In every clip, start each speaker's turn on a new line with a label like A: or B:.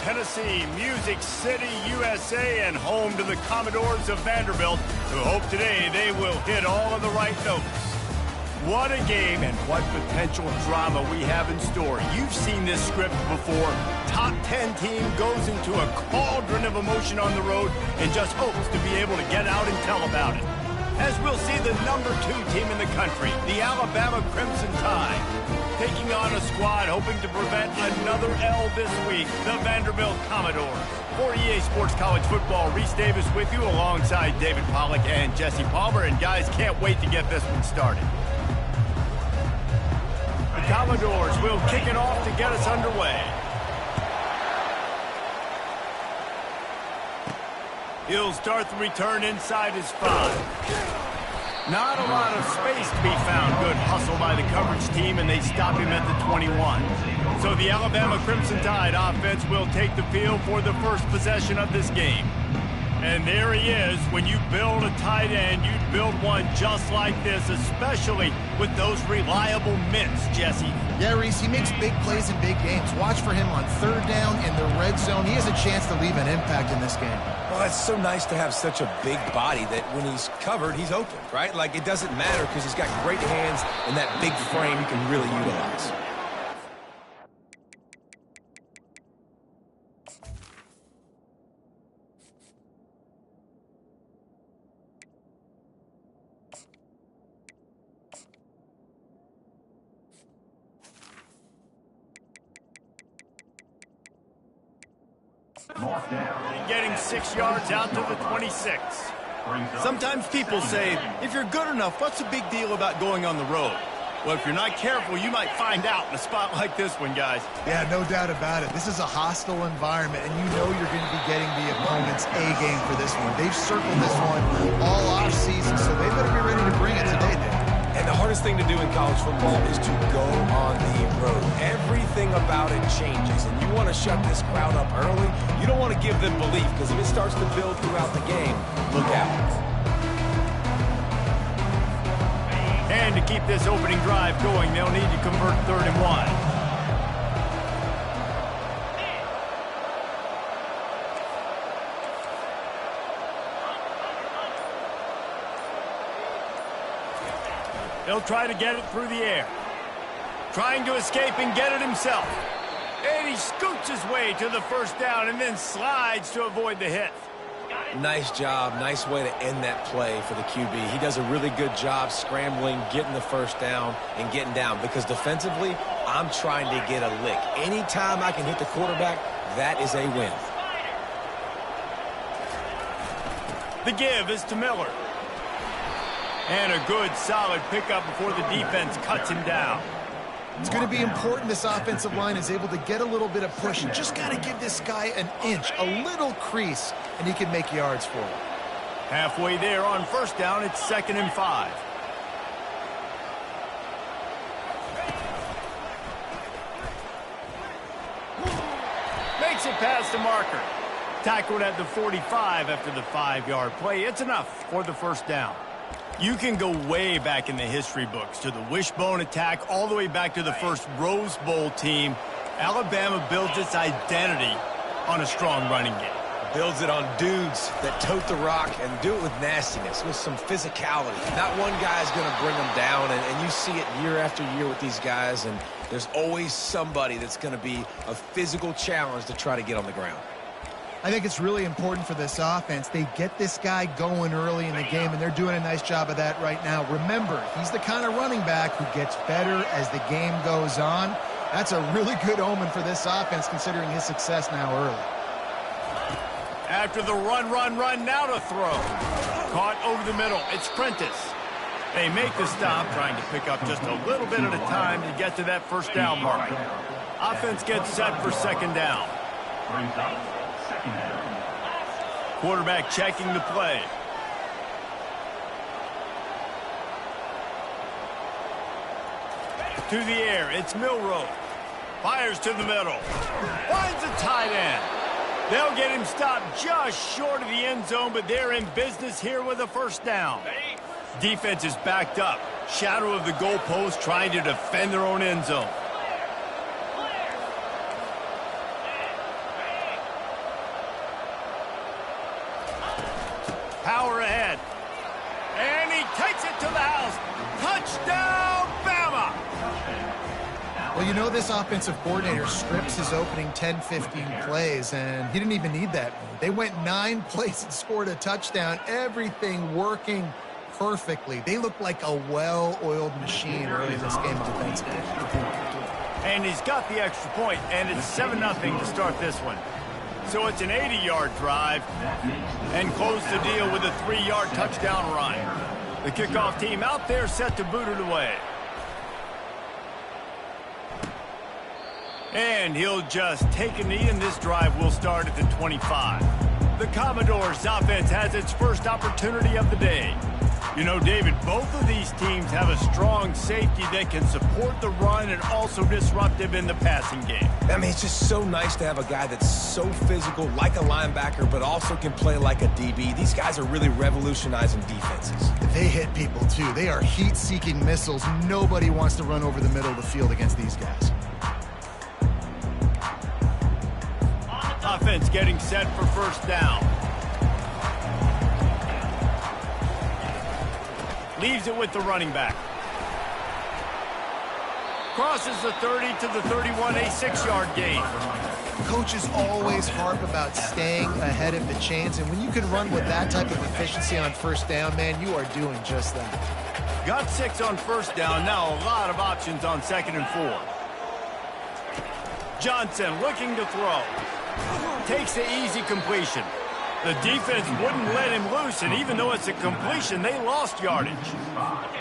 A: Tennessee, Music City, USA, and home to the Commodores of Vanderbilt, who hope today they will hit all of the right notes. What a game and what potential drama we have in store. You've seen this script before. Top 10 team goes into a cauldron of emotion on the road and just hopes to be able to get out and tell about it. As we'll see the #2 team in the country, the Alabama Crimson Tide, taking on a squad hoping to prevent another L this week, the Vanderbilt Commodores. For EA Sports College Football, Reese Davis with you alongside David Pollack and Jesse Palmer. And guys, can't wait to get this one started. The Commodores will kick it off to get us underway. He'll start the return inside his 5. Not a lot of space to be found. Good hustle by the coverage team, and they stop him at the 21. So the Alabama Crimson Tide offense will take the field for the first possession of this game. And there he is. When you build a tight end, you build one just like this, especially with those reliable mitts, Jesse.
B: Yeah, Reese, he makes big plays in big games. Watch for him on 3rd down in the red zone. He has a chance to leave an impact in this game.
C: Well, it's so nice to have such a big body that when he's covered, he's open, right? Like, it doesn't matter because he's got great hands and that big frame he can really utilize.
A: Getting 6 yards out to the 26. Sometimes people say, if you're good enough, what's the big deal about going on the road? Well, if you're not careful, you might find out in a spot like this one, guys.
B: Yeah, no doubt about it. This is a hostile environment, and you know you're going to be getting the opponent's A game for this one. They've circled this one all offseason, so they better be ready to bring it today, Dave.
C: And the hardest thing to do in college football is to go on the road. Everything about it changes, and you want to shut this crowd up early. You don't want to give them belief, because if it starts to build throughout the game, look out.
A: And to keep this opening drive going, they'll need to convert 3rd and 1. He'll try to get it through the air. Trying to escape and get it himself. And he scoots his way to the 1st down and then slides to avoid the hit.
C: Nice job. Nice way to end that play for the QB. He does a really good job scrambling, getting the 1st down, and getting down. Because defensively, I'm trying to get a lick. Anytime I can hit the quarterback, that is a win.
A: The give is to Miller. And a good, solid pickup before the defense cuts him down.
B: It's going to be important this offensive line is able to get a little bit of push. You just got to give this guy an inch, a little crease, and he can make yards for it.
A: Halfway there on 1st down, it's 2nd and 5. Makes it past the marker. Tackled at the 45 after the 5-yard play. It's enough for the 1st down. You can go way back in the history books to the wishbone attack all the way back to the first Rose Bowl team. Alabama builds its identity on a strong running game.
C: Builds it on dudes that tote the rock and do it with nastiness, with some physicality. Not one guy's going to bring them down, and you see it year after year with these guys, and there's always somebody that's going to be a physical challenge to try to get on the ground.
B: I think it's really important for this offense. They get this guy going early in the game, and they're doing a nice job of that right now. Remember, he's the kind of running back who gets better as the game goes on. That's a really good omen for this offense, considering his success now early.
A: After the run, now to throw. Caught over the middle. It's Prentice. They make the stop, trying to pick up just a little bit at a time to get to that 1st down mark. Offense gets set for 2nd down. Quarterback checking the play. To the air, it's Milroe. Fires to the middle. Finds a tight end. They'll get him stopped just short of the end zone, but they're in business here with a 1st down. Defense is backed up. Shadow of the goalpost, trying to defend their own end zone. power ahead. And he takes it to the house. Touchdown, Bama!
B: Well, you know this offensive coordinator strips his opening 10, 15 plays, and he didn't even need that. They went 9 plays and scored a touchdown. Everything working perfectly. They look like a well-oiled machine early in this game offensively.
A: And he's got the extra point, and it's 7-0 to start this one. So it's an 80-yard drive, and close the deal with a 3-yard touchdown run. The kickoff team out there set to boot it away. And he'll just take a knee, and this drive will start at the 25. The Commodores' offense has its first opportunity of the day. You know, David, both of these teams have a strong safety that can support the run and also disruptive in the passing game.
C: I mean, it's just so nice to have a guy that's so physical, like a linebacker, but also can play like a DB. These guys are really revolutionizing defenses.
B: They hit people, too. They are heat-seeking missiles. Nobody wants to run over the middle of the field against these guys.
A: Offense getting set for first down. Leaves it with the running back. Crosses the 30 to the 31, a 6-yard gain.
B: Coaches always harp about staying ahead of the chains, and when you can run with that type of efficiency on first down, man, you are doing just that.
A: Got 6 on first down. Now a lot of options on 2nd and 4. Johnson looking to throw. Takes the easy completion. The defense wouldn't let him loose, and even though it's a completion, they lost yardage.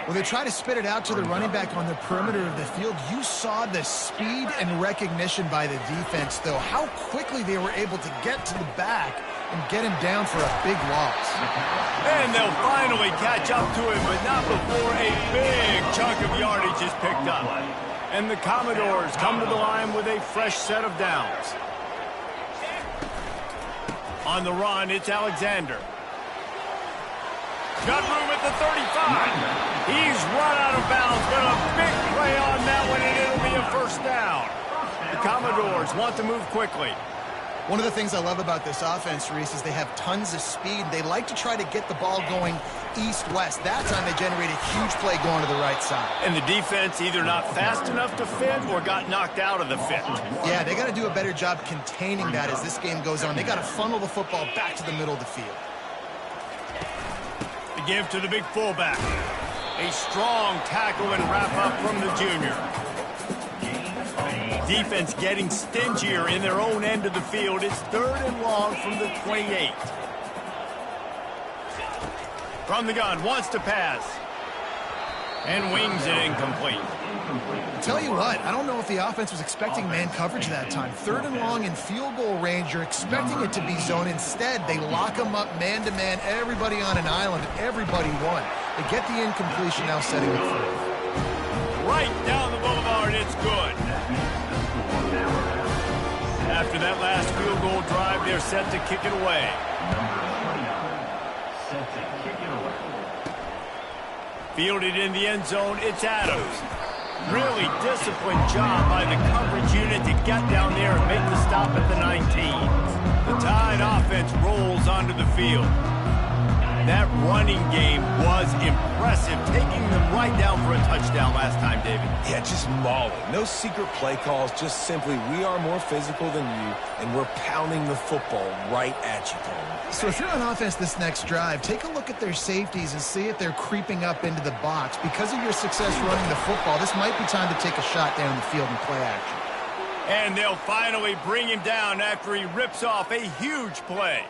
B: Well, they try to spit it out to the running back on the perimeter of the field. You saw the speed and recognition by the defense, though. How quickly they were able to get to the back and get him down for a big loss.
A: And they'll finally catch up to him, but not before a big chunk of yardage is picked up. And the Commodores come to the line with a fresh set of downs. On the run, it's Alexander. Got room at the 35. He's run out of bounds. Got a big play on that one, and it'll be a first down. The Commodores want to move quickly.
B: One of the things I love about this offense, Reese, is they have tons of speed. They like to try to get the ball going east-west. That time they generate a huge play going to the right side.
A: And the defense either not fast enough to fit or got knocked out of the fit.
B: Yeah, they got to do a better job containing that as this game goes on. They got to funnel the football back to the middle of the field.
A: The give to the big fullback. A strong tackle and wrap-up from the junior. Defense getting stingier in their own end of the field. It's 3rd and long from the 28. From the gun, wants to pass. And wings it incomplete.
B: Tell you what, I don't know if the offense was expecting man coverage that time. 3rd and long in field goal range, you're expecting it to be zone. Instead, they lock them up man-to-man, everybody on an island, and everybody won. They get the incompletion, now setting it free.
A: Right down the boulevard, it's good. After that last field goal drive, they're set to kick it away. Fielded in the end zone, it's Adams. Really disciplined job by the coverage unit to get down there and make the stop at the 19. The Tide offense rolls onto the field. That running game was impressive, taking them right down for a touchdown last time, David.
C: Yeah, just mauling. No secret play calls, just simply, we are more physical than you, and we're pounding the football right at you, Paul.
B: So if you're on offense this next drive, take a look at their safeties and see if they're creeping up into the box. Because of your success running the football, this might be time to take a shot down the field and play action.
A: And they'll finally bring him down after he rips off a huge play.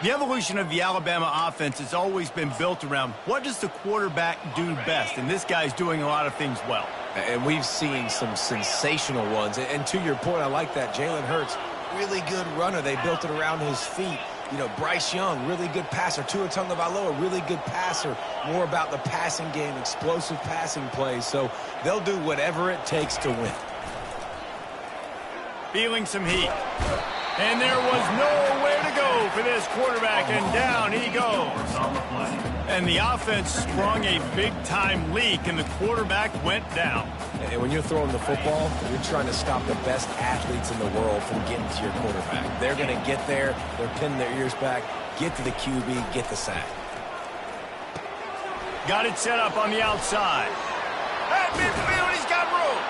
A: The evolution of the Alabama offense has always been built around what does the quarterback do best, and this guy's doing a lot of things well.
C: And we've seen some sensational ones. And to your point, I like that. Jalen Hurts, really good runner. They built it around his feet. You know, Bryce Young, really good passer. Tua Tagovailoa, really good passer. More about the passing game, explosive passing plays. So they'll do whatever it takes to win.
A: Feeling some heat. And there was nowhere to go for this quarterback, and down he goes. And the offense sprung a big-time leak, and the quarterback went down.
C: And when you're throwing the football, you're trying to stop the best athletes in the world from getting to your quarterback. They're going to get there. They're pinning their ears back. get to the QB, get the sack.
A: Got it set up on the outside. At midfield, he's got room.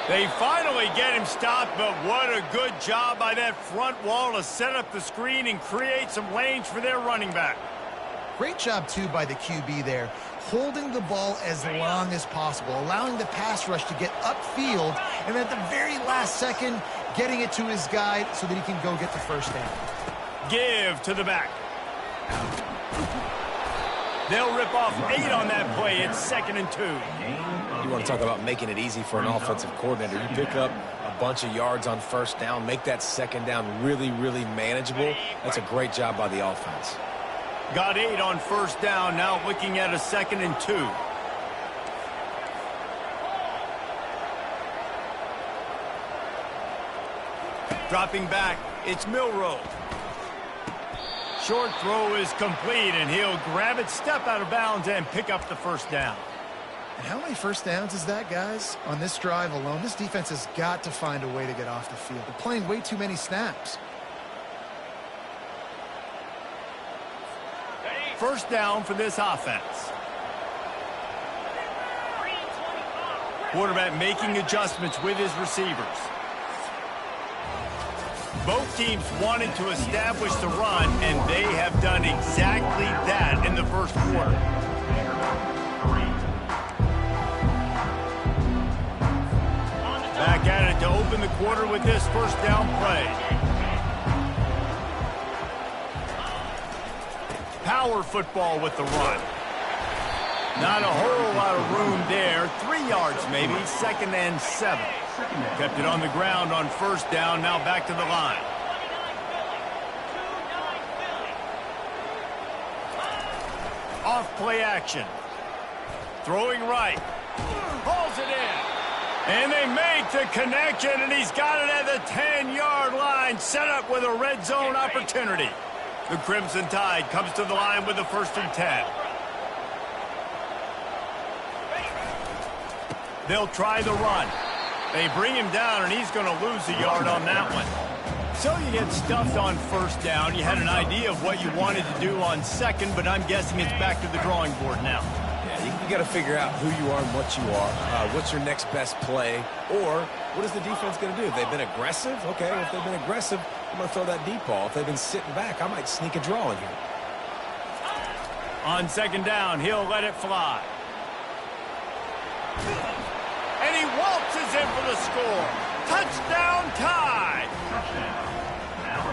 A: They finally get him stopped, but what a good job by that front wall to set up the screen and create some lanes for their running back.
B: Great job, too, by the QB there, holding the ball as long as possible, allowing the pass rush to get upfield, and at the very last second, getting it to his guy so that he can go get the first down.
A: Give to the back. They'll rip off 8 on that play. It's 2nd and 2.
C: You want to talk about making it easy for an offensive coordinator. You pick up a bunch of yards on first down, make that second down really, really manageable. That's a great job by the offense.
A: Got 8 on first down, now looking at a 2nd and 2. Dropping back, it's Milroe. Short throw is complete, and he'll grab it, step out of bounds, and pick up the first down.
B: And how many first downs is that, guys? On this drive alone, this defense has got to find a way to get off the field. They're playing way too many snaps.
A: First down for this offense. Quarterback making adjustments with his receivers. Both teams wanted to establish the run, and they have done exactly that in the first quarter. Back at it to open the quarter with this first down play. Power football with the run. Not a whole lot of room there. 3 yards maybe, 2nd and 7. Kept it on the ground on first down, now back to the line. Off play action. Throwing right. Hauls it in. And they make the connection, and he's got it at the 10-yard line, set up with a red zone opportunity. The Crimson Tide comes to the line with the 1st and 10. They'll try the run. They bring him down, and he's going to lose a yard on that one. So you get stuffed on first down. You had an idea of what you wanted to do on second, but I'm guessing it's back to the drawing board now.
C: Yeah, you got to figure out who you are and what you are. What's your next best play? Or what is the defense going to do? If they've been aggressive, okay, if they've been aggressive, I'm going to throw that deep ball. If they've been sitting back, I might sneak a draw in here.
A: On second down, he'll let it fly. And he waltzes in for the score. Touchdown Tide.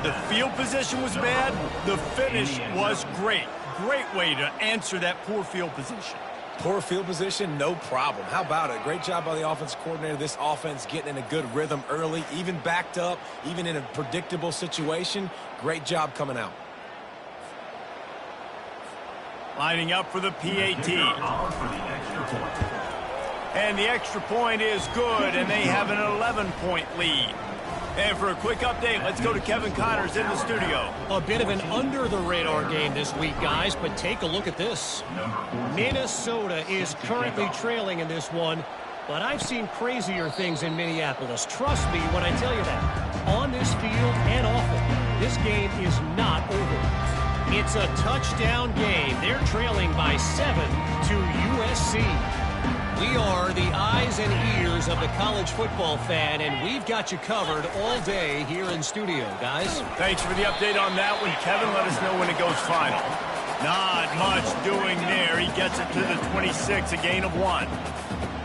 A: The field position was bad. The finish was great. Great way to answer that poor field position.
C: Poor field position, no problem. How about it? Great job by the offense coordinator. This offense getting in a good rhythm early, even backed up, even in a predictable situation. Great job coming out.
A: Lining up for the PAT. And the extra point is good, and they have an 11-point lead. And for a quick update, let's go to Kevin Connors in the studio.
D: A bit of an under-the-radar game this week, guys, but take a look at this. Minnesota is currently trailing in this one, but I've seen crazier things in Minneapolis. Trust me when I tell you that. On this field and off it, this game is not over. It's a touchdown game. They're trailing by 7 to USC. We are the eyes and ears of the college football fan, and we've got you covered all day here in studio, guys.
A: Thanks for the update on that one, Kevin. Let us know when it goes final. Not much doing there. He gets it to the 26, a gain of 1.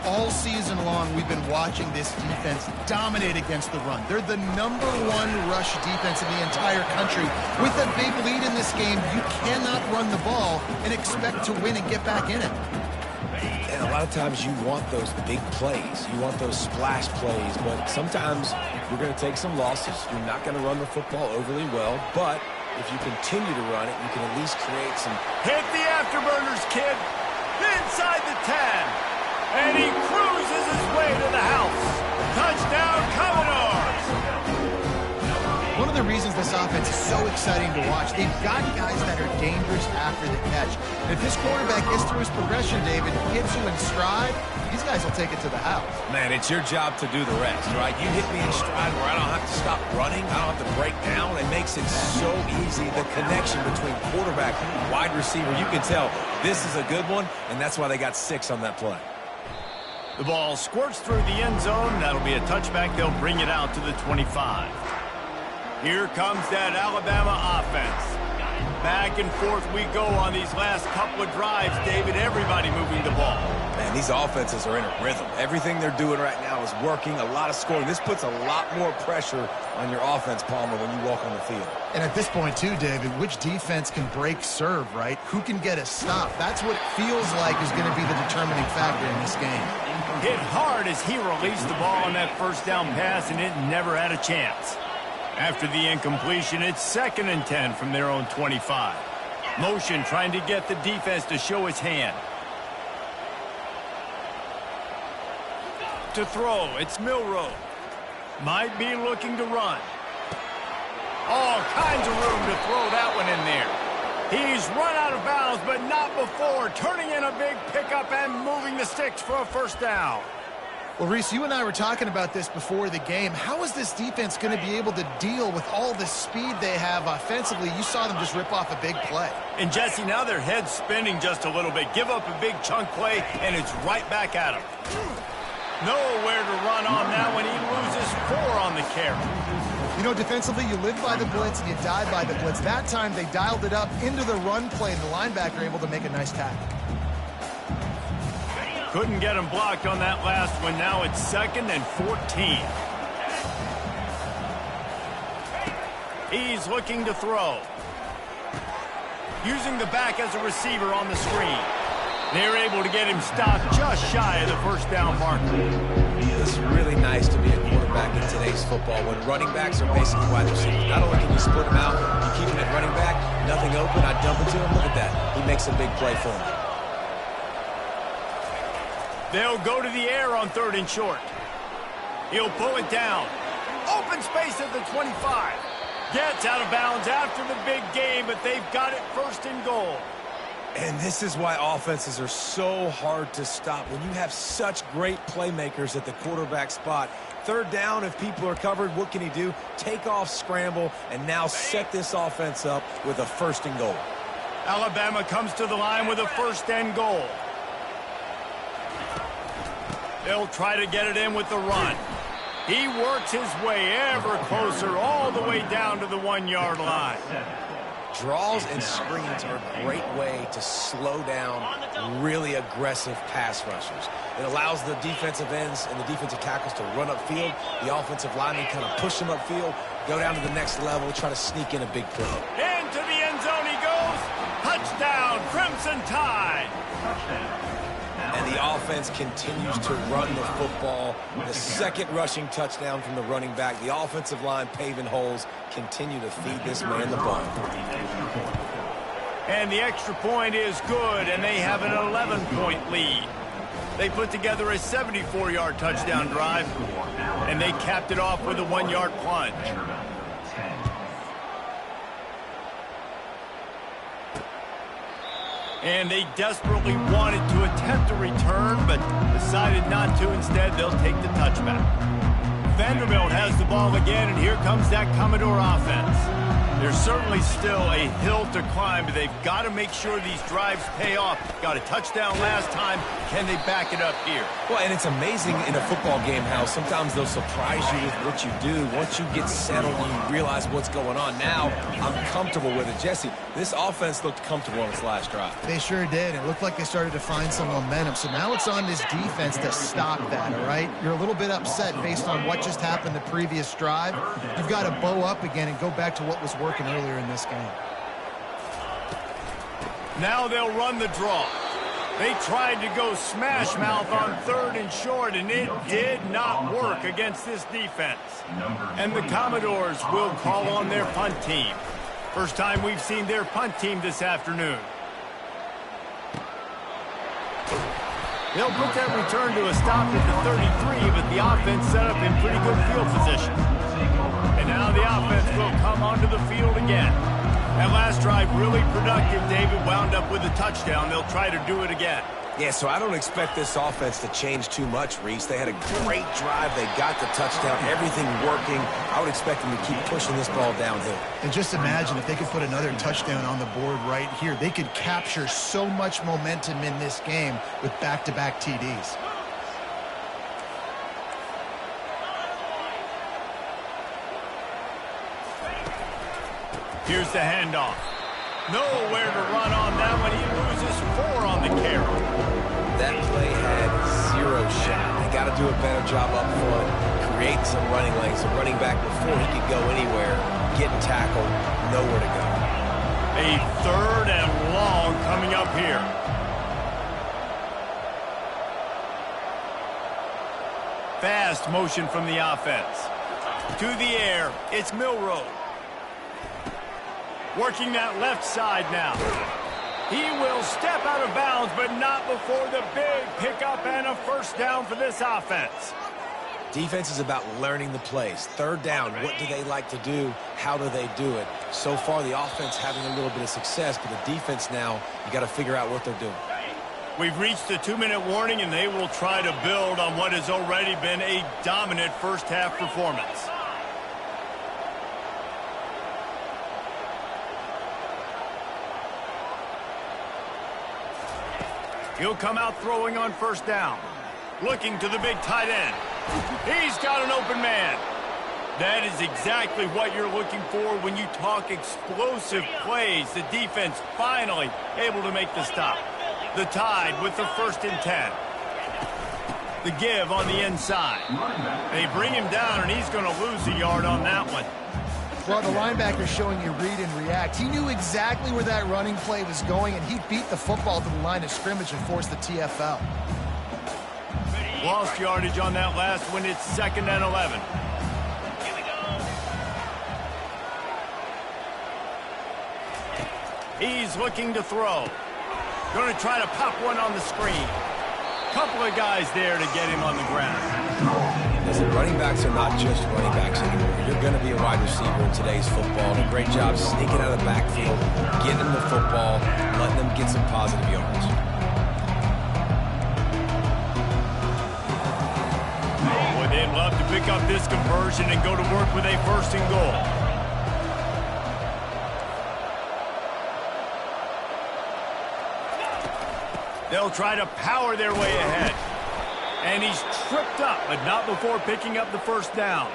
B: All season long, we've been watching this defense dominate against the run. They're the #1 rush defense in the entire country. With a big lead in this game, you cannot run the ball and expect to win and get back in it.
C: And a lot of times you want those big plays. You want those splash plays, but sometimes you're going to take some losses. You're not going to run the football overly well, but if you continue to run it, you can at least create some...
A: Hit the afterburners, kid. Inside the 10. And he cruises his way to the house. Touchdown, Commodores.
B: One of of the reasons this offense is so exciting to watch. They've got guys that are dangerous after the catch. And if this quarterback gets through his progression, David, gets you in stride, these guys will take it to the house.
C: Man, it's your job to do the rest, right? You hit me in stride where I don't have to stop running. I don't have to break down. It makes it so easy. The connection between quarterback and wide receiver, you can tell this is a good one, and that's why they got 6 on that play.
A: The ball squirts through the end zone. That'll be a touchback. They'll bring it out to the 25. Here comes that Alabama offense. Back and forth we go on these last couple of drives, David. Everybody moving the ball.
C: Man, these offenses are in a rhythm. Everything they're doing right now is working, a lot of scoring. This puts a lot more pressure on your offense, Palmer, when you walk on the field.
B: And at this point, too, David, which defense can break serve, right? Who can get a stop? That's what it feels like is going to be the determining factor in this game.
A: Hit hard as he released the ball on that first down pass, and it never had a chance. After the incompletion, it's 2nd and 10 from their own 25. Motion trying to get the defense to show his hand. To throw, it's Milroe. Might be looking to run. All kinds of room to throw that one in there. He's run out of bounds, but not before. Turning in a big pickup and moving the sticks for a first down.
B: Well, Reese, you and I were talking about this before the game. How is this defense going to be able to deal with all the speed they have offensively? You saw them just rip off a big play.
A: And, Jesse, now their head's spinning just a little bit. Give up a big chunk play, and it's right back at him. Nowhere to run on that when he loses 4 on the carry.
B: You know, defensively, you live by the blitz and you die by the blitz. That time, they dialed it up into the run play, and the linebacker able to make a nice tackle.
A: Couldn't get him blocked on that last one. Now it's 2nd and 14. He's looking to throw. Using the back as a receiver on the screen. They're able to get him stopped just shy of the first down marker.
C: It's really nice to be a quarterback in today's football when running backs are basically wide receivers. Not only can you split them out, you keep him at running back, nothing open, I dump it to him. Look at that. He makes a big play for him.
A: They'll go to the air on 3rd and short. He'll pull it down. Open space at the 25. Gets out of bounds after the big game, but they've got it 1st and goal.
C: And this is why offenses are so hard to stop. When you have such great playmakers at the quarterback spot, 3rd down, if people are covered, what can he do? Take off, scramble, and now set this offense up with a 1st and goal.
A: Alabama comes to the line with a 1st and goal. They'll try to get it in with the run. He works his way ever closer all the way down to the 1-yard line.
C: Draws and screens are a great way to slow down really aggressive pass rushers. It allows the defensive ends and the defensive tackles to run upfield. The offensive linemen kind of push them upfield, go down to the next level, try to sneak in a big play.
A: Into the end zone he goes. Touchdown, Crimson Tide.
C: And the offense continues to run the football. The 2nd rushing touchdown from the running back. The offensive line paving holes. Continue to feed this man the ball.
A: And the extra point is good, and they have an 11-point lead. They put together a 74-yard touchdown drive, and they capped it off with a 1-yard plunge. And they desperately wanted to attempt a return, but decided not to. Instead, they'll take the touchback. Vanderbilt has the ball again, and here comes that Commodore offense. There's certainly still a hill to climb, but they've got to make sure these drives pay off. Got a touchdown last time. Can they back it up here?
C: Well, and it's amazing in a football game how sometimes they'll surprise you with what you do. Once you get settled and you realize what's going on, now I'm comfortable with it. Jesse, this offense looked comfortable on its last drive.
B: They sure did. It looked like they started to find some momentum. So now it's on this defense to stop that, all right? You're a little bit upset based on what just happened the previous drive. You've got to bow up again and go back to what was working earlier in this game.
A: Now they'll run the draw. They tried to go smash mouth on 3rd and short, and it did not work against this defense. And the Commodores will call on their punt team. First time we've seen their punt team this afternoon. They'll put that return to a stop at the 33, but the offense set up in pretty good field position. And now the offense will come onto the field again. That last drive really productive. David wound up with a touchdown. They'll try to do it again.
C: Yeah, so I don't expect this offense to change too much, Reese. They had a great drive. They got the touchdown, everything working. I would expect them to keep pushing this ball downhill.
B: And just imagine if they could put another touchdown on the board right here. They could capture so much momentum in this game with back-to-back TDs.
A: Here's the handoff. Nowhere to run on that one. He loses 4 on the carry.
C: That play had 0 shot. They got to do a better job up front, create some running lanes. The running back, before he could go anywhere, getting tackled, nowhere to go.
A: A 3rd and long coming up here. Fast motion from the offense. To the air, it's Milroe. Working that left side now. He will step out of bounds, but not before the big pickup and a first down for this offense.
C: Defense is about learning the plays. 3rd down, what do they like to do? How do they do it? So far, the offense having a little bit of success, but the defense now, you got to figure out what they're doing.
A: We've reached the 2-minute warning, and they will try to build on what has already been a dominant first-half performance. He'll come out throwing on first down. Looking to the big tight end. He's got an open man. That is exactly what you're looking for when you talk explosive plays. The defense finally able to make the stop. The Tide with the 1st and 10. The give on the inside. They bring him down, and he's going to lose a yard on that one.
B: Well, the linebacker's showing you read and react. He knew exactly where that running play was going, and he beat the football to the line of scrimmage and forced the TFL.
A: Lost yardage on that last one. It's 2nd and 11. He's looking to throw. Going to try to pop one on the screen. Couple of guys there to get him on the ground.
C: Listen, running backs are not just running backs anymore. You're going to be a wide receiver in today's football. And a great job sneaking out of the backfield, getting them the football, letting them get some positive yards.
A: Boy, they'd love to pick up this conversion and go to work with a 1st and goal. They'll try to power their way ahead. And he's tripped up, but not before picking up the first down.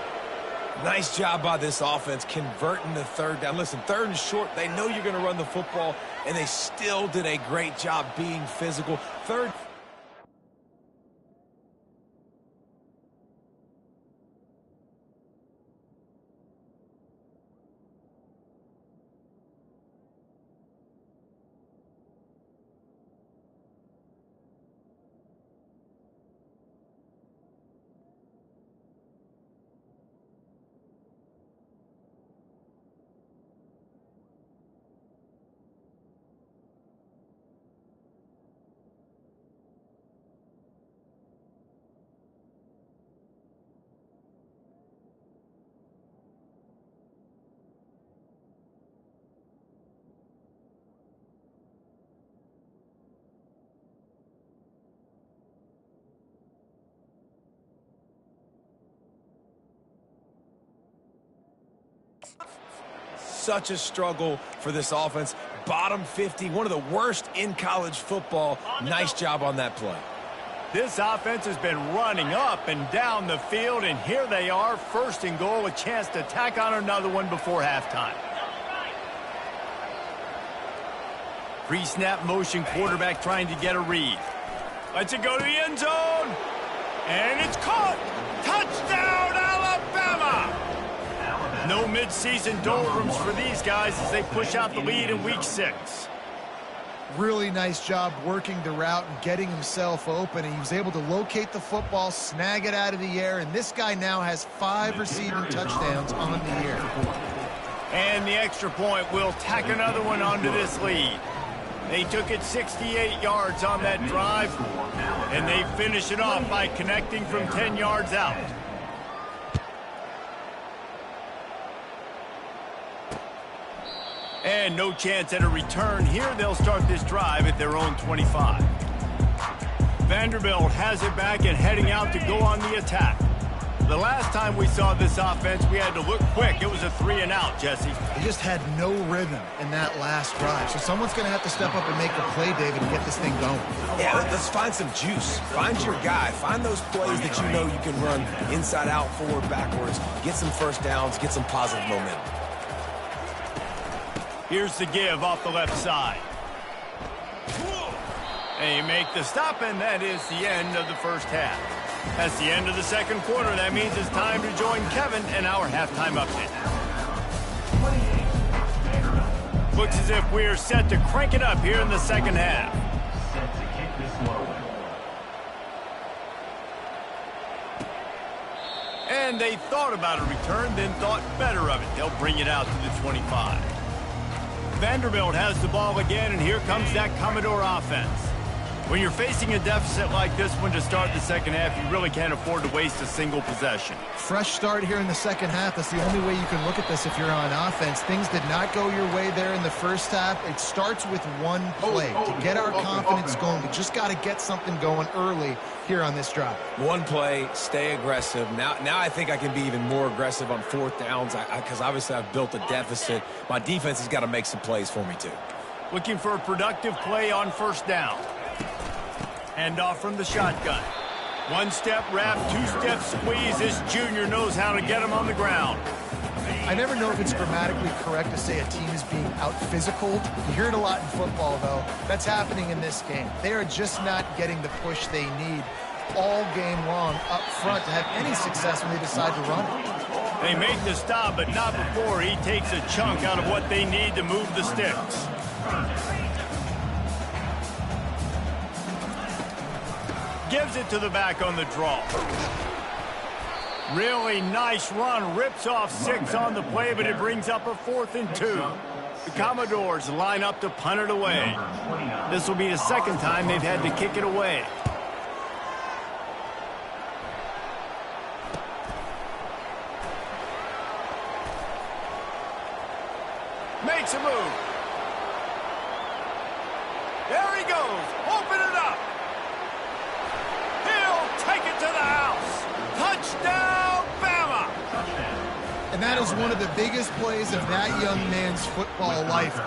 C: Nice job by this offense converting the 3rd down. Listen, 3rd and short, they know you're going to run the football, and they still did a great job being physical. 3rd. Such a struggle for this offense. Bottom 50, one of the worst in college football. Nice job on that play.
A: This offense has been running up and down the field, and here they are, 1st and goal, a chance to tack on another one before halftime. Pre-snap motion, quarterback trying to get a read. Lets it go to the end zone, and it's caught. Touchdown, Alabama! No midseason doldrums for these guys as they push out the lead in Week 6.
B: Really nice job working the route and getting himself open. And he was able to locate the football, snag it out of the air, and this guy now has 5 receiving touchdowns on the year.
A: And the extra point will tack another one onto this lead. They took it 68 yards on that drive, and they finish it off by connecting from 10 yards out. And no chance at a return here. They'll start this drive at their own 25. Vanderbilt has it back and heading out to go on the attack. The last time we saw this offense, we had to look quick. It was a 3-and-out, Jesse.
B: They just had no rhythm in that last drive. So someone's going to have to step up and make a play, David, and get this thing going.
C: Yeah, let's find some juice. Find your guy. Find those plays that you know you can run inside out, forward, backwards. Get some first downs. Get some positive momentum.
A: Here's the give off the left side. They make the stop, and that is the end of the first half. That's the end of the second quarter. That means it's time to join Kevin in our halftime update. Looks as if we're set to crank it up here in the second half. And they thought about a return, then thought better of it. They'll bring it out to the 25. Vanderbilt has the ball again, and here comes that Commodore offense. When you're facing a deficit like this one to start the second half, you really can't afford to waste a single possession.
B: Fresh start here in the second half. That's the only way you can look at this if you're on offense. Things did not go your way there in the first half. It starts with one play. To get our confidence going, we just got to get something going early here on this drive.
C: One play, stay aggressive. Now I think I can be even more aggressive on fourth downs because obviously I've built a deficit. My defense has got to make some plays for me too.
A: Looking for a productive play on first down. Hand off from the shotgun. One-step wrap, two-step squeeze. This junior knows how to get him on the ground.
B: I never know if it's grammatically correct to say a team is being out-physicaled. You hear it a lot in football, though. That's happening in this game. They are just not getting the push they need all game long up front to have any success when they decide to run it.
A: They make the stop, but not before he takes a chunk out of what they need to move the sticks. Gives it to the back on the draw. Really nice run. Rips off 6 on the play, but it brings up a 4th and 2. The Commodores line up to punt it away. This will be the second time they've had to kick it away. Makes a move. There he goes. Open it up. Take it to the house. Touchdown, Bama.
B: And that is one of the biggest plays of that young man's football life.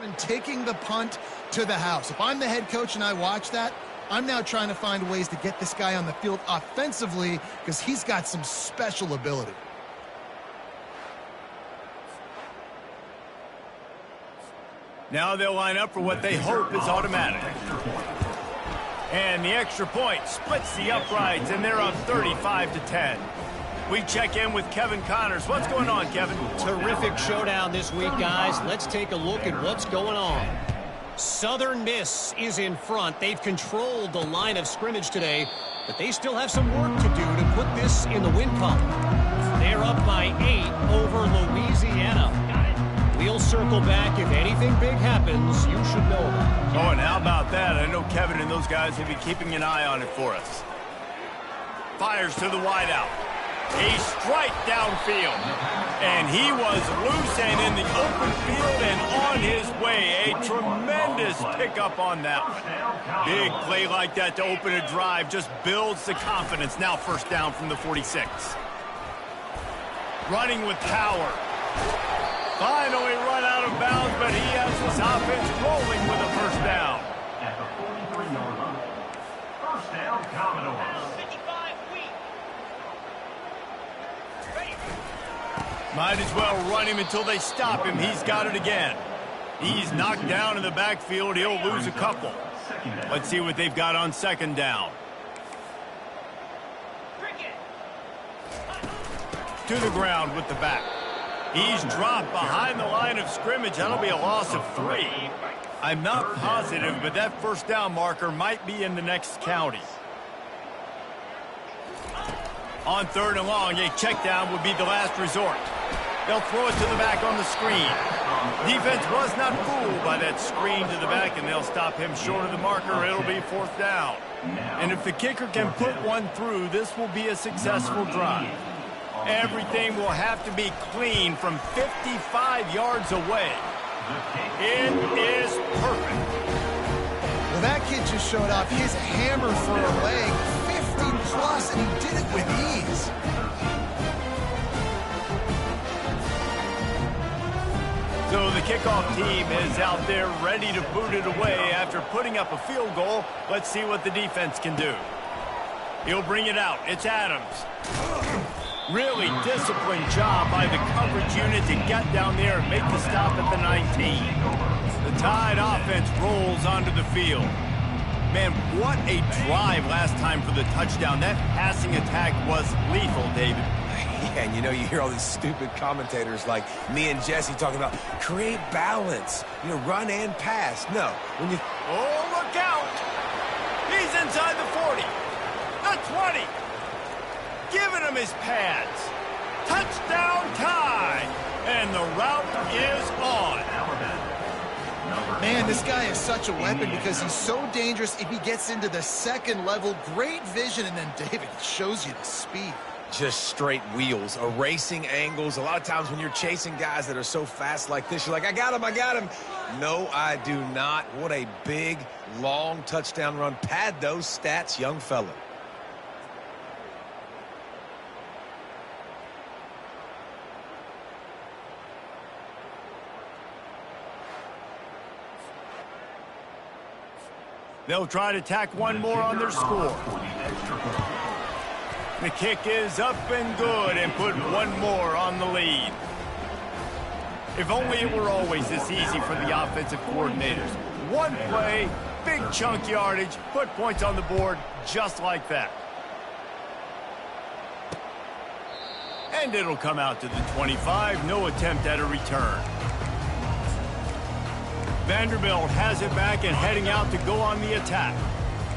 B: freshman taking the punt to the house. If I'm the head coach and I watch that, I'm now trying to find ways to get this guy on the field offensively because he's got some special ability.
A: Now they'll line up for what they hope is automatic. And the extra point splits the uprights, and they're up 35-10. We check in with Kevin Connors. What's going on, Kevin?
D: Terrific showdown this week, guys. Let's take a look at what's going on. Southern Miss is in front. They've controlled the line of scrimmage today, but they still have some work to do to put this in the win column. They're up by 8 over Louisiana. We'll circle back. If anything big happens, you should know about it.
A: Oh, and how about that? I know Kevin and those guys will be keeping an eye on it for us. Fires to the wideout. A strike downfield. And he was loose and in the open field and on his way. A tremendous pickup on that one. Big play like that to open a drive just builds the confidence. Now first down from the 46. Running with power. Finally run out of bounds, but he has his offense rolling with a first down.
E: At the 43-yard line. First down, Commodores.
A: Might as well run him until they stop him. He's got it again. He's knocked down in the backfield. He'll lose a couple. Let's see what they've got on second down. To the ground with the back. He's dropped behind the line of scrimmage. That'll be a loss of 3. I'm not positive, but that first down marker might be in the next county. On third and long, a check down would be the last resort. They'll throw it to the back on the screen. Defense was not fooled by that screen to the back, and they'll stop him short of the marker. It'll be fourth down. And if the kicker can put one through, this will be a successful drive. Everything will have to be clean from 55 yards away. It is perfect.
B: Well, that kid just showed off his hammer for a leg, 50+, and he did it with ease.
A: So the kickoff team is out there ready to boot it away after putting up a field goal. Let's see what the defense can do. He'll bring it out. It's Adams. Really disciplined job by the coverage unit to get down there and make the stop at the 19. The Tide offense rolls onto the field. Man, what a drive last time for the touchdown. That passing attack was lethal, David.
C: Yeah, and you know, you hear all these stupid commentators like me and Jesse talking about create balance, run and pass. No, when you...
A: Oh, look out! He's inside the 40, the 20, giving him his pads. Touchdown Tide, and the route is on.
B: Man, this guy is such a weapon because he's so dangerous if he gets into the second level. Great vision, and then David shows you the speed.
C: Just straight wheels, erasing angles. A lot of times when you're chasing guys that are so fast like this, you're like, I got him. No, I do not. What a big, long touchdown run. Pad those stats, young fella.
A: They'll try to tack one more on their score. The kick is up and good and put one more on the lead. If only it were always this easy for the offensive coordinators. One play, big chunk yardage, put points on the board just like that. And it'll come out to the 25, no attempt at a return. Vanderbilt has it back and heading out to go on the attack.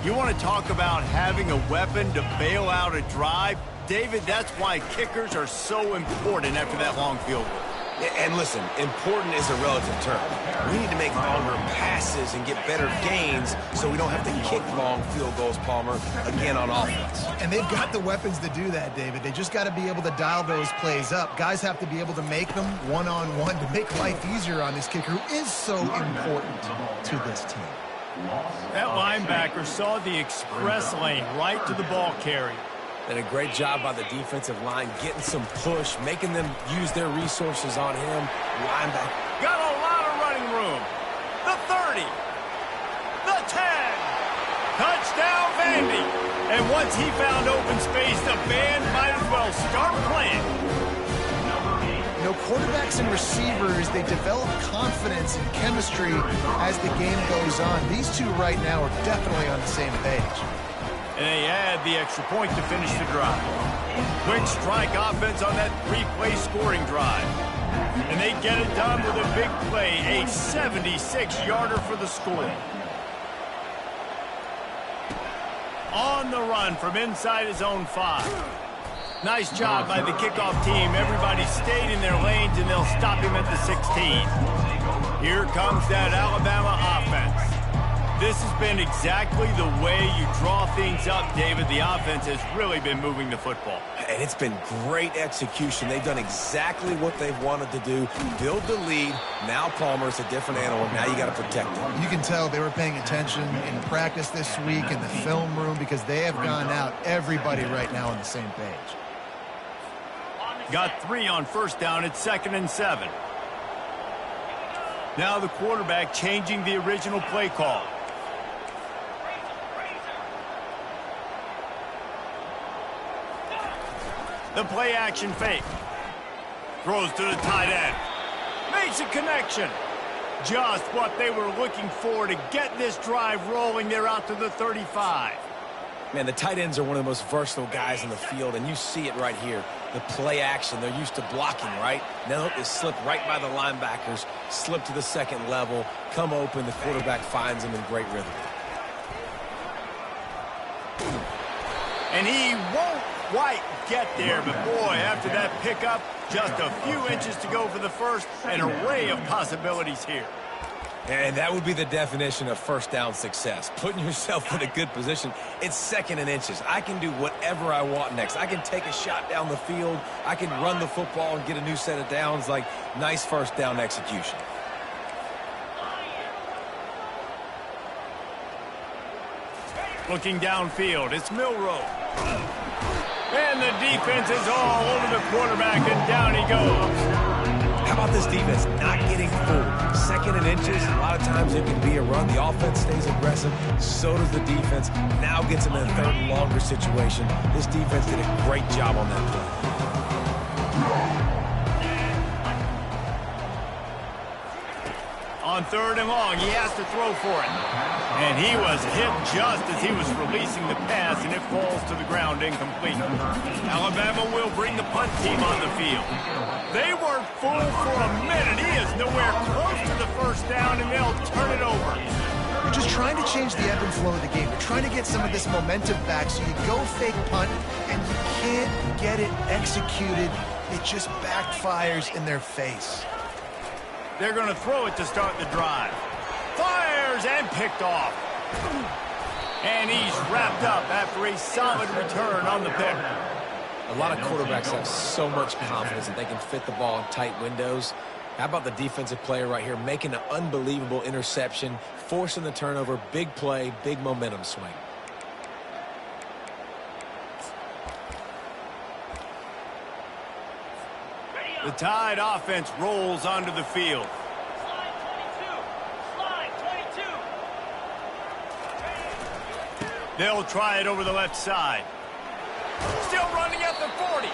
A: You want to talk about having a weapon to bail out a drive? David, that's why kickers are so important after that long field goal.
C: And listen, important is a relative term. We need to make longer passes and get better gains so we don't have to kick long field goals, Palmer, again on offense.
B: And they've got the weapons to do that, David. They just got to be able to dial those plays up. Guys have to be able to make them one-on-one to make life easier on this kicker who is so important to this team.
A: That linebacker saw the express lane right to the ball carrier.
C: And a great job by the defensive line getting some push, making them use their resources on him. Linebacker.
A: Got a lot of running room. And once he found open space, the band might as well start playing.
B: You know, quarterbacks and receivers, they develop confidence and chemistry as the game goes on. These two right now are definitely on the same page.
A: And they add the extra point to finish the drive. Quick strike offense on that 3-play scoring drive. And they get it done with a big play, a 76-yarder for the score. On the run from inside his own 5. Nice job by the kickoff team. Everybody stayed in their lanes, and they'll stop him at the 16. Here comes that Alabama offense. This has been exactly the way you draw things up, David. The offense has really been moving the football.
C: And it's been great execution. They've done exactly what they've wanted to do. Build the lead. Now Palmer's a different animal. Now you got to protect him.
B: You can tell they were paying attention in practice this week in the film room because they have gone out, everybody right now on the same page.
A: Got 3 on first down. It's 2nd and 7. Now the quarterback changing the original play call. The play action fake. Throws to the tight end. Makes a connection. Just what they were looking for to get this drive rolling. They're out to the 35.
C: Man, the tight ends are one of the most versatile guys in the field, and you see it right here. The play action, they're used to blocking, right? Now they slip right by the linebackers, slip to the second level, come open, the quarterback finds them in great rhythm.
A: And he won't quite get there, but boy, after that pickup, just a few inches to go for the first, an array of possibilities here.
C: And that would be the definition of first down success. Putting yourself in a good position. It's 2nd and inches. I can do whatever I want next. I can take a shot down the field. I can run the football and get a new set of downs. Like, nice first down execution.
A: Looking downfield, it's Milroe. And the defense is all over the quarterback, and down he goes.
C: How about this defense not getting fooled? 2nd and inches, a lot of times it can be a run. The offense stays aggressive, so does the defense. Now gets them in a 3rd and longer situation. This defense did a great job on that play.
A: On 3rd and long, he has to throw for it. And he was hit just as he was releasing the pass, and it falls to the ground incomplete. Alabama will bring the punt team on the field. They weren't fooled for a minute. He is nowhere close to the first down, and they'll turn it over.
B: You're just trying to change the ebb and flow of the game. You're trying to get some of this momentum back, so you go fake punt, and you can't get it executed. It just backfires in their face.
A: They're going to throw it to start the drive. Fires and picked off. And he's wrapped up after a solid return on the pick.
C: A lot of quarterbacks have so much confidence that they can fit the ball in tight windows. How about the defensive player right here making an unbelievable interception, forcing the turnover, big play, big momentum swing.
A: The Tide offense rolls onto the field.
E: Slide 22.
A: They'll try it over the left side. Still running at the 40.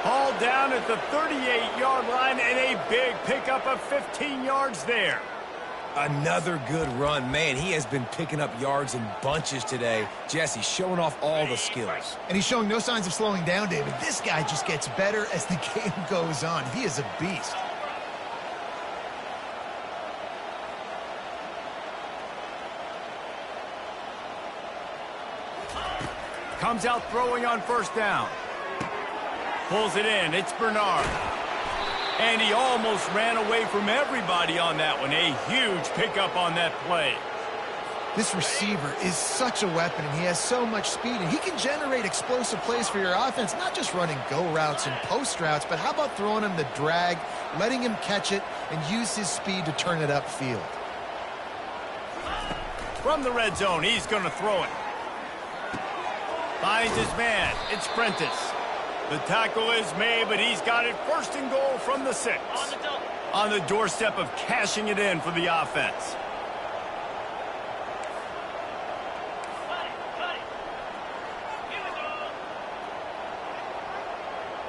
A: Hauled down at the 38-yard line, and a big pickup of 15 yards there.
C: Another good run. Man, he has been picking up yards in bunches today. Jesse showing off all the skills.
B: And he's showing no signs of slowing down, David. This guy just gets better as the game goes on. He is a beast.
A: Comes out throwing on first down. Pulls it in. It's Bernard. And he almost ran away from everybody on that one. A huge pickup on that play.
B: This receiver is such a weapon, and he has so much speed, and he can generate explosive plays for your offense, not just running go routes and post routes, but how about throwing him the drag, letting him catch it, and use his speed to turn it upfield.
A: From the red zone, he's going to throw it. Finds his man. It's Prentice. The tackle is made, but he's got it 1st and goal from the 6. On the doorstep of cashing it in for the offense.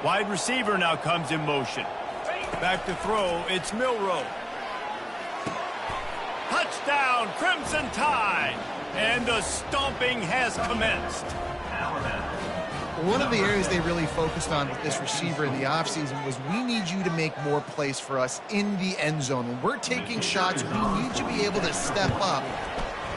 A: Wide receiver now comes in motion. Back to throw, it's Milrow. Touchdown, Crimson Tide! And the stomping has commenced.
B: One of the areas they really focused on with this receiver in the offseason was we need you to make more plays for us in the end zone. When we're taking shots, we need you to be able to step up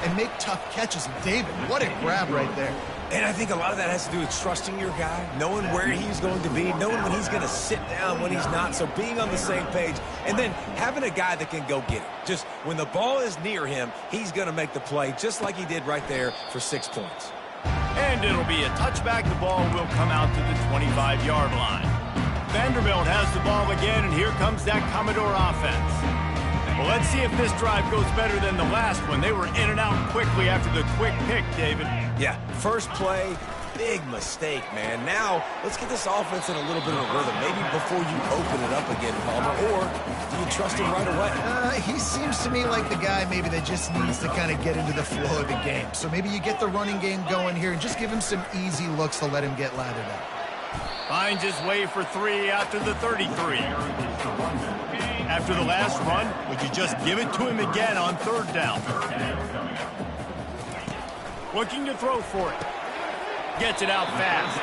B: and make tough catches. And David, what a grab right there.
C: And I think a lot of that has to do with trusting your guy, knowing where he's going to be, knowing when he's going to sit down, when he's not, so being on the same page, and then having a guy that can go get it. Just when the ball is near him, he's going to make the play just like he did right there for 6 points.
A: And it'll be a touchback. The ball will come out to the 25-yard line. Vanderbilt has the ball again, and here comes that Commodore offense. Well, let's see if this drive goes better than the last one. They were in and out quickly after the quick pick, David.
C: Yeah, first play, big mistake, man. Now, let's get this offense in a little bit of a rhythm. Maybe before you open it up again, Palmer, or do you trust him right away?
B: He seems to me like the guy maybe that just needs to kind of get into the flow of the game. So maybe you get the running game going here and just give him some easy looks to let him get lathered up.
A: Finds his way for 3 after the 33. After the last run, would you just give it to him again on 3rd down? Looking to throw for it. Gets it out fast.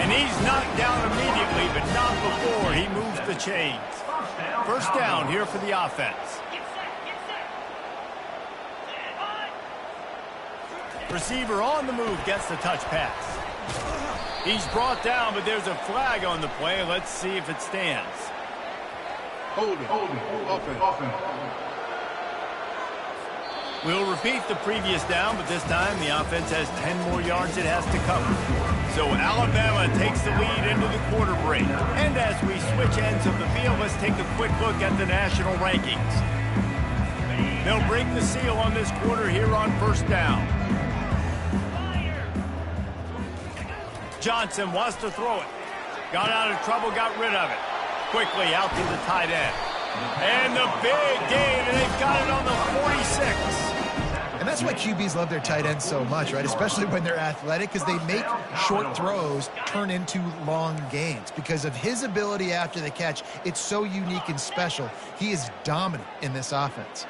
A: And he's knocked down immediately, but not before he moves the chains. 1st down here for the offense. Receiver on the move gets the touch pass. He's brought down, but there's a flag on the play. Let's see if it stands.
E: Holding. Offense.
A: We'll repeat the previous down, but this time the offense has 10 more yards it has to cover. So Alabama takes the lead into the quarter break. And as we switch ends of the field, let's take a quick look at the national rankings. They'll break the seal on this quarter here on 1st down. Johnson wants to throw it. Got out of trouble, got rid of it. Quickly out to the tight end. And the big gain, and they've got it on the 46.
B: And that's why QBs love their tight ends so much, right? Especially when they're athletic, because they make short throws turn into long gains. Because of his ability after the catch, it's so unique and special. He is dominant in this offense.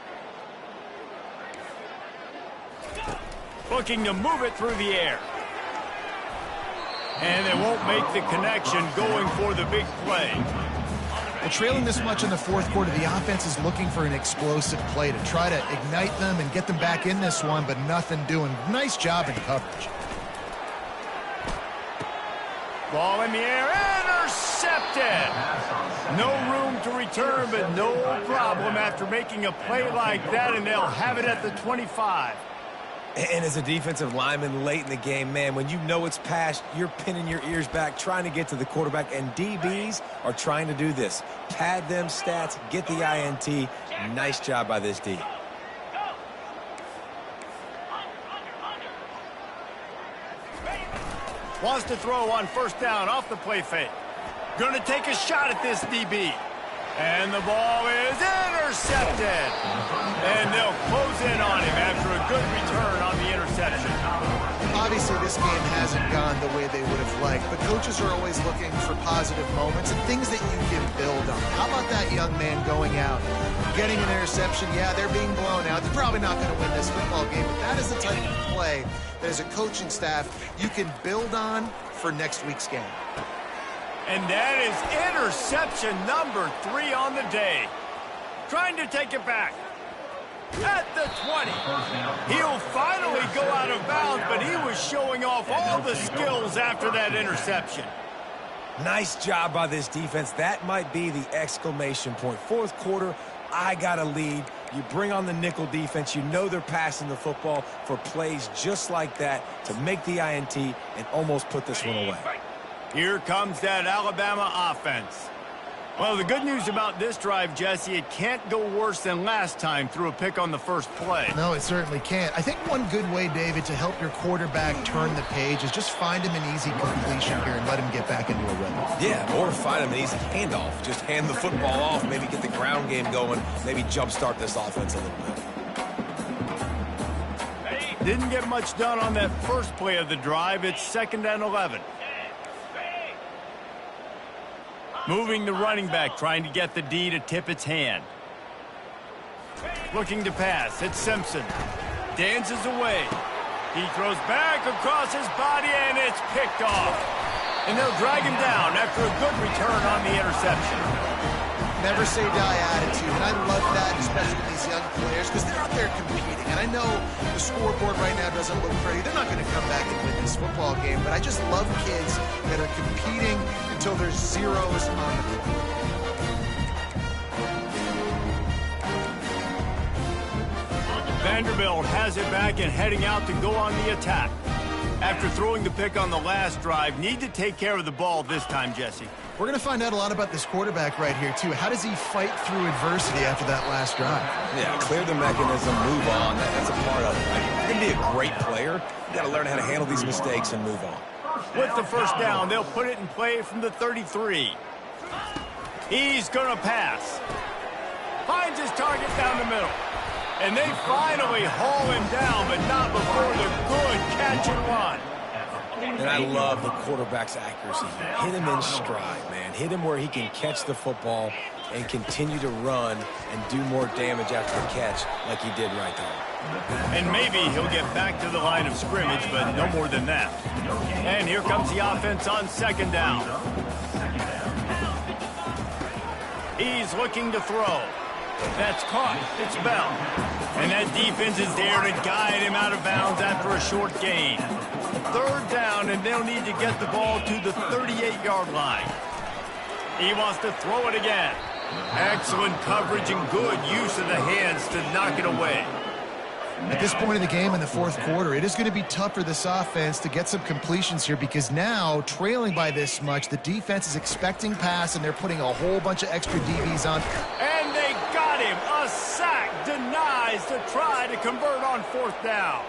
A: Looking to move it through the air. And they won't make the connection going for the big play.
B: Well, trailing this much in the 4th quarter, the offense is looking for an explosive play to try to ignite them and get them back in this one, but nothing doing. Nice job in coverage.
A: Ball in the air, intercepted. No room to return, but no problem after making a play like that, and they'll have it at the 25.
C: And as a defensive lineman late in the game, man, when you know it's past, you're pinning your ears back, trying to get to the quarterback, and DBs are trying to do this. Pad them stats, get the INT. Nice job by this D.
A: Wants to throw on 1st down off the play fake. Gonna take a shot at this DB. And the ball is intercepted. And they'll close in on him after a good return on the interception.
B: Obviously, this game hasn't gone the way they would have liked, but coaches are always looking for positive moments and things that you can build on. How about that young man going out, getting an interception? Yeah, they're being blown out. They're probably not going to win this football game, but that is the type of play that as a coaching staff you can build on for next week's game.
A: And that is interception number 3 on the day. Trying to take it back. At the 20. He'll finally go out of bounds, but he was showing off all the skills after that interception.
C: Nice job by this defense. That might be the exclamation point. 4th quarter, I got a lead. You bring on the nickel defense. You know they're passing the football for plays just like that to make the INT and almost put this one away.
A: Here comes that Alabama offense. Well, the good news about this drive, Jesse, it can't go worse than last time through a pick on the first play.
B: No, it certainly can't. I think one good way, David, to help your quarterback turn the page is just find him an easy completion here and let him get back into a rhythm.
C: Yeah, or find him an easy handoff. Just hand the football off, maybe get the ground game going, maybe jumpstart this offense a little bit.
A: Didn't get much done on that first play of the drive. It's 2nd and 11. Moving the running back, trying to get the D to tip its hand. Looking to pass, it's Simpson. Dances away. He throws back across his body, and it's picked off. And they'll drag him down after a good return on the interception.
B: Never say die attitude, and I love that, especially with these young players, because they're out there competing. And I know the scoreboard right now doesn't look pretty. They're not going to come back and win this football game, but I just love kids that are competing until there's zeros on the field.
A: Vanderbilt has it back and heading out to go on the attack. After throwing the pick on the last drive, need to take care of the ball this time, Jesse.
B: We're going to find out a lot about this quarterback right here, too. How does he fight through adversity after that last drive?
C: Yeah, clear the mechanism, move on. That's a part of it. Right? If you're going to be a great player, you got to learn how to handle these mistakes and move on.
A: With the first down, they'll put it in play from the 33. He's going to pass. Finds his target down the middle. And they finally haul him down, but not before the good catch and run.
C: And I love the quarterback's accuracy. Hit him in stride, man. Hit him where he can catch the football and continue to run and do more damage after the catch like he did right there.
A: And maybe he'll get back to the line of scrimmage, but no more than that. And here comes the offense on second down. He's looking to throw. That's caught. It's Bell. And that defense is there to guide him out of bounds after a short gain. Third down, and they'll need to get the ball to the 38-yard line. He wants to throw it again. Excellent coverage and good use of the hands to knock it away.
B: At this point in the game in the fourth quarter, it is going to be tough for this offense to get some completions here because now, trailing by this much, the defense is expecting pass, and they're putting a whole bunch of extra DBs on.
A: And they got him. A sack denies to try to convert on fourth down.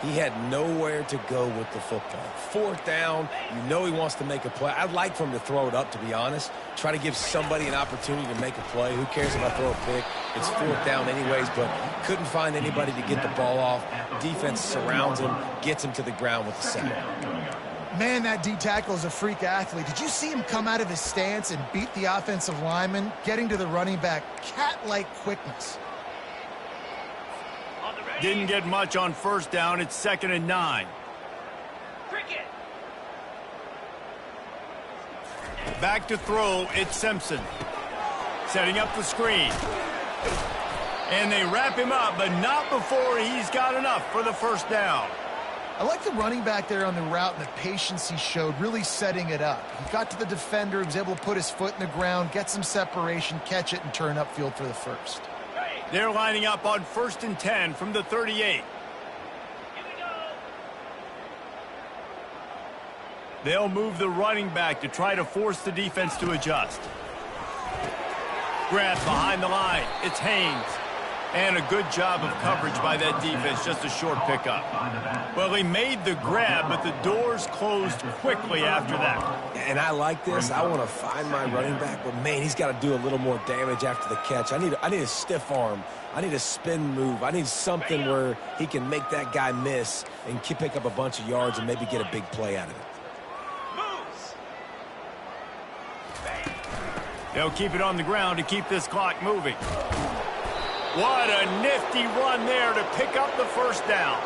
C: He had nowhere to go with the football. Fourth down, you know he wants to make a play. I'd like for him to throw it up, to be honest. Try to give somebody an opportunity to make a play. Who cares if I throw a pick? It's fourth down anyways, but couldn't find anybody to get the ball off. Defense surrounds him, gets him to the ground with the sack.
B: Man, that D-tackle is a freak athlete. Did you see him come out of his stance and beat the offensive lineman, getting to the running back? Cat-like quickness.
A: Didn't get much on first down. It's 2nd and 9. Back to throw. It's Simpson. Setting up the screen. And they wrap him up, but not before he's got enough for the first down.
B: I like the running back there on the route and the patience he showed, really setting it up. He got to the defender, he was able to put his foot in the ground, get some separation, catch it, and turn upfield for the first.
A: They're lining up on 1st and 10 from the 38. They'll move the running back to try to force the defense to adjust. Grab behind the line. It's Haynes. And a good job of coverage by that defense, just a short pickup. Well, he made the grab, but the doors closed quickly after that.
C: And I like this. I want to find my running back, but, man, he's got to do a little more damage after the catch. I need a stiff arm. I need a spin move. I need something where he can make that guy miss and pick up a bunch of yards and maybe get a big play out of it.
A: They'll keep it on the ground to keep this clock moving. What a nifty run there to pick up the first down.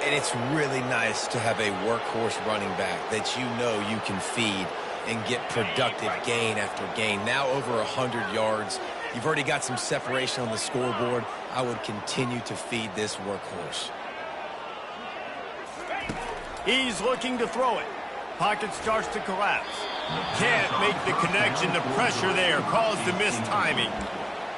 C: And it's really nice to have a workhorse running back that you know you can feed and get productive gain after gain. Now over 100 yards. You've already got some separation on the scoreboard. I would continue to feed this workhorse.
A: He's looking to throw it. Pocket starts to collapse. Can't make the connection. The pressure there caused the missed timing.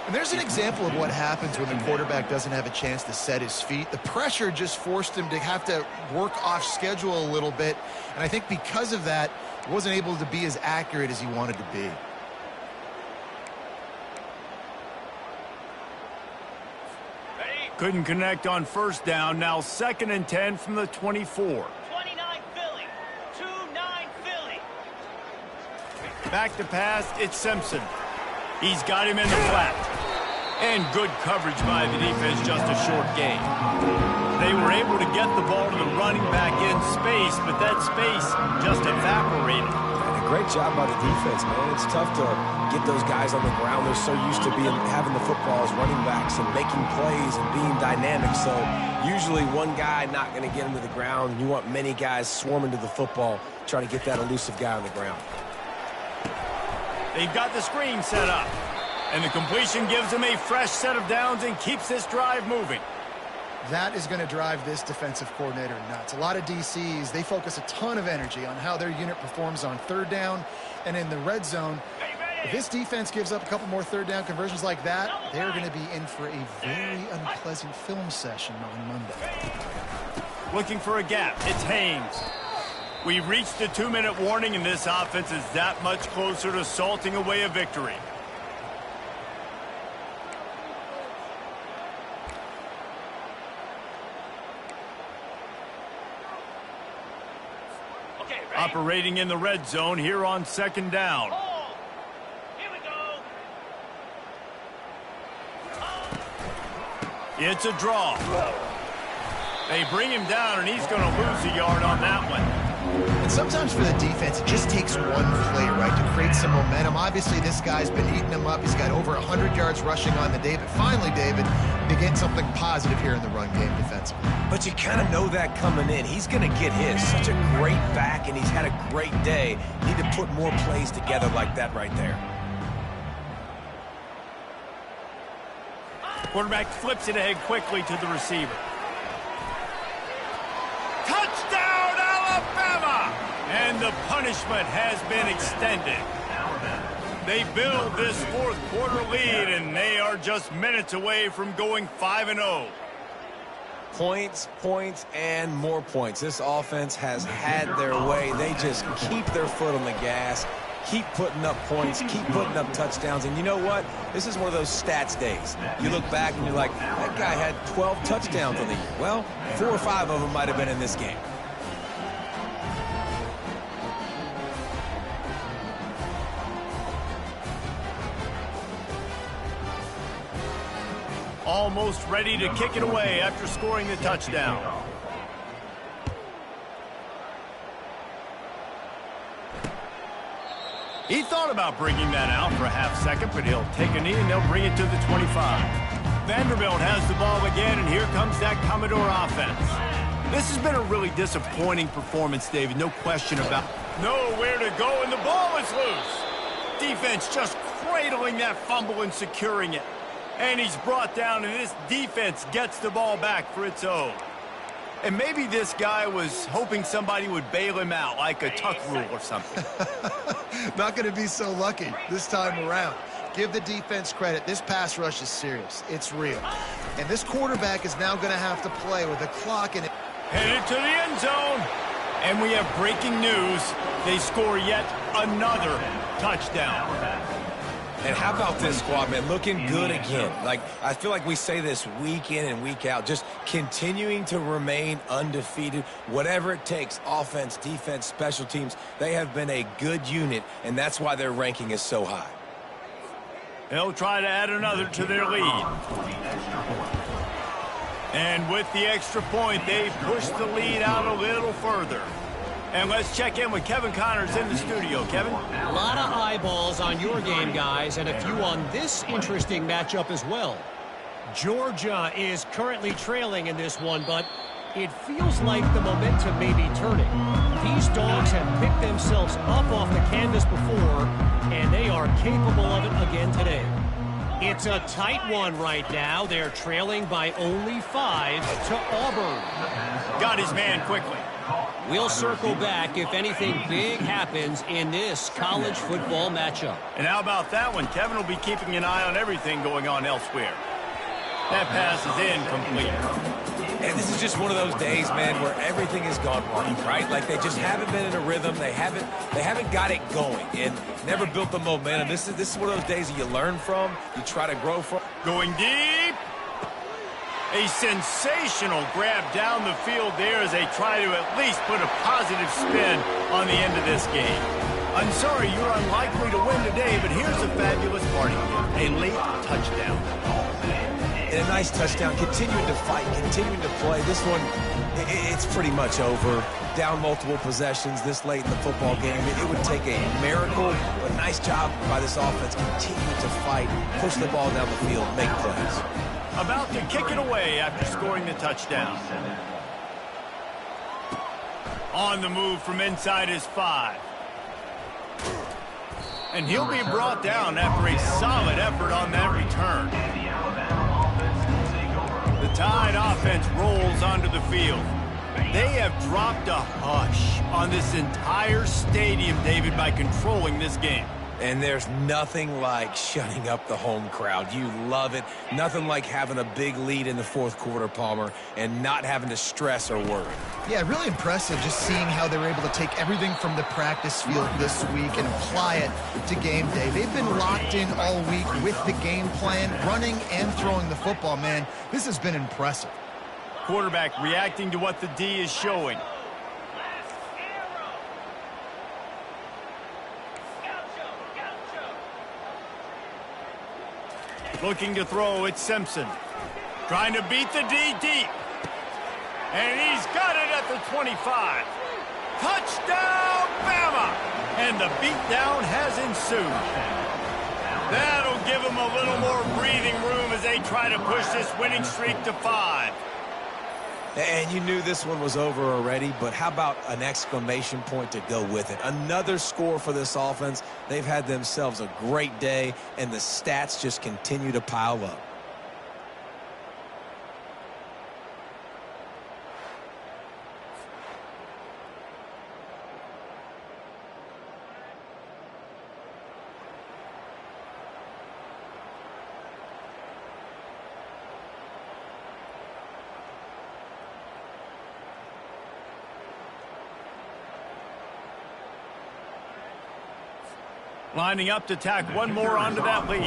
B: And there's an example of what happens when the quarterback doesn't have a chance to set his feet. The pressure just forced him to have to work off schedule a little bit. And I think because of that, he wasn't able to be as accurate as he wanted to be.
A: Couldn't connect on first down. Now 2nd and 10 from the 24.
F: 29 Philly. 2-9 Philly.
A: Back to pass. It's Simpson. He's got him in the flat. And good coverage by the defense, just a short gain. They were able to get the ball to the running back in space, but that space just evaporated.
C: And a great job by the defense, man. It's tough to get those guys on the ground. They're so used to having the football as running backs and making plays and being dynamic. So usually one guy not going to get into the ground. You want many guys swarming to the football, trying to get that elusive guy on the ground.
A: They've got the screen set up. And the completion gives them a fresh set of downs and keeps this drive moving.
B: That is going to drive this defensive coordinator nuts. A lot of DCs, they focus a ton of energy on how their unit performs on third down and in the red zone. If this defense gives up a couple more third down conversions like that, they're going to be in for a very unpleasant film session on Monday.
A: Looking for a gap. It's Haynes. We've reached the 2-minute warning, and this offense is that much closer to salting away a victory. Operating in the red zone here on second down.
F: Here we go.
A: It's a draw. They bring him down, and he's going to lose a yard on that one.
B: And sometimes for the defense, it just takes one play, right, to create some momentum. Obviously, this guy's been eating them up. He's got over 100 yards rushing on the day. But finally, David, they get something positive here in the run game defensively.
C: But you kind of know that coming in. He's going to get his. Such a great back, and he's had a great day. Need to put more plays together like that right there.
A: Quarterback flips it ahead quickly to the receiver. Touchdown, Alabama! And the punishment has been extended. They build this fourth quarter lead, and they are just minutes away from going 5-0.
C: Points, points, and more points. This offense has had their way. They just keep their foot on the gas, keep putting up points, keep putting up touchdowns. And you know what? This is one of those stats days. You look back and you're like, that guy had 12 touchdowns on the year. Well, 4 or 5 of them might have been in this game.
A: Almost ready to kick it away after scoring the touchdown. He thought about bringing that out for a half second, but he'll take a knee and they'll bring it to the 25. Vanderbilt has the ball again, and here comes that Commodore offense. This has been a really disappointing performance, David, no question about it. Nowhere to go, and the ball is loose. Defense just cradling that fumble and securing it. And he's brought down, and this defense gets the ball back for its own. And maybe this guy was hoping somebody would bail him out, like a tuck rule or something.
B: Not going to be so lucky this time around. Give the defense credit. This pass rush is serious. It's real. And this quarterback is now going to have to play with the clock in it.
A: Headed to the end zone. And we have breaking news. They score yet another touchdown.
C: And how about this squad, man? Looking good again. Like, I feel like we say this week in and week out, just continuing to remain undefeated. Whatever it takes, offense, defense, special teams, they have been a good unit, and that's why their ranking is so high.
A: They'll try to add another to their lead. And with the extra point, they push the lead out a little further. And let's check in with Kevin Connors in the studio. Kevin?
D: A lot of eyeballs on your game, guys, and a few on this interesting matchup as well. Georgia is currently trailing in this one, but it feels like the momentum may be turning. These dogs have picked themselves up off the canvas before, and they are capable of it again today. It's a tight one right now. They're trailing by only 5 to Auburn.
A: Got his man quickly.
D: We'll circle back if anything big happens in this college football matchup.
A: And how about that one? Kevin will be keeping an eye on everything going on elsewhere. That pass is incomplete.
C: And this is just one of those days, man, where everything has gone wrong, right? Like they just haven't been in a rhythm. They haven't got it going and never built the momentum. This is one of those days that you learn from, you try to grow from.
A: Going deep. A sensational grab down the field there as they try to at least put a positive spin on the end of this game. I'm sorry you're unlikely to win today, but here's a fabulous party. A late touchdown.
C: And a nice touchdown, continuing to fight, continuing to play. This one It's pretty much over. Down multiple possessions this late in the football game. It would take a miracle, but nice job by this offense. Continue to fight, push the ball down the field, make plays.
A: About to kick it away after scoring the touchdown. On the move from inside his 5. And he'll be brought down after a solid effort on that return. The Tide offense rolls onto the field. They have dropped a hush on this entire stadium, David, by controlling this game.
C: And there's nothing like shutting up the home crowd. You love it. Nothing like having a big lead in the fourth quarter, Palmer, and not having to stress or worry.
B: Yeah, really impressive just seeing how they were able to take everything from the practice field this week and apply it to game day. They've been locked in all week with the game plan, running and throwing the football, man. This has been impressive.
A: Quarterback reacting to what the D is showing. Looking to throw, it's Simpson. Trying to beat the D deep. And he's got it at the 25. Touchdown, Bama! And the beatdown has ensued. That'll give them a little more breathing room as they try to push this winning streak to 5.
C: And you knew this one was over already, but how about an exclamation point to go with it? Another score for this offense. They've had themselves a great day, and the stats just continue to pile up.
A: Lining up to tack one more onto that lead.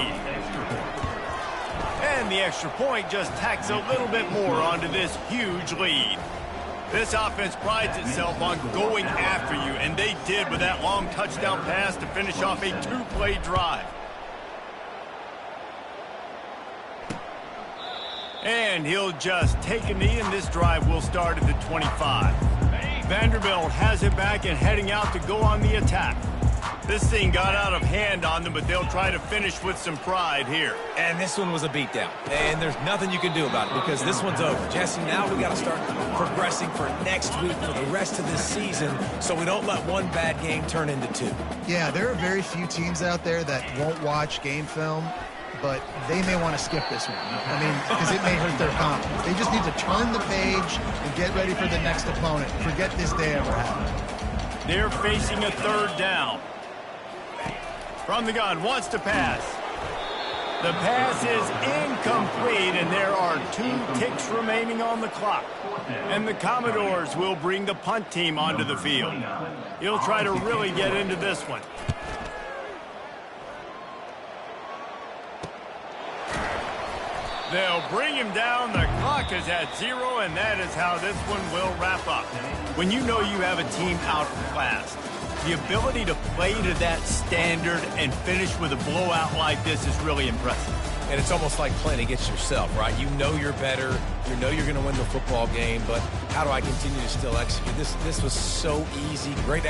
A: And the extra point just tacks a little bit more onto this huge lead. This offense prides itself on going after you, and they did with that long touchdown pass to finish off a 2-play drive. And he'll just take a knee, and this drive will start at the 25. Vanderbilt has it back and heading out to go on the attack. This thing got out of hand on them, but they'll try to finish with some pride here.
C: And this one was a beatdown. And there's nothing you can do about it because this one's over. Jesse, now we got to start progressing for next week for the rest of this season so we don't let one bad game turn into 2.
B: Yeah, there are very few teams out there that won't watch game film, but they may want to skip this one. I mean, because it may hurt their confidence. They just need to turn the page and get ready for the next opponent. Forget this day ever happened.
A: They're facing a 3rd down. From the gun, wants to pass. The pass is incomplete, and there are 2 ticks remaining on the clock. And the Commodores will bring the punt team onto the field. He'll try to really get into this one. They'll bring him down. The clock is at 0, and that is how this one will wrap up. When you know you have a team outclassed, the ability to play to that standard and finish with a blowout like this is really impressive.
C: And it's almost like playing against yourself, right? You know you're better. You know you're going to win the football game, but how do I continue to still execute? This was so easy. Great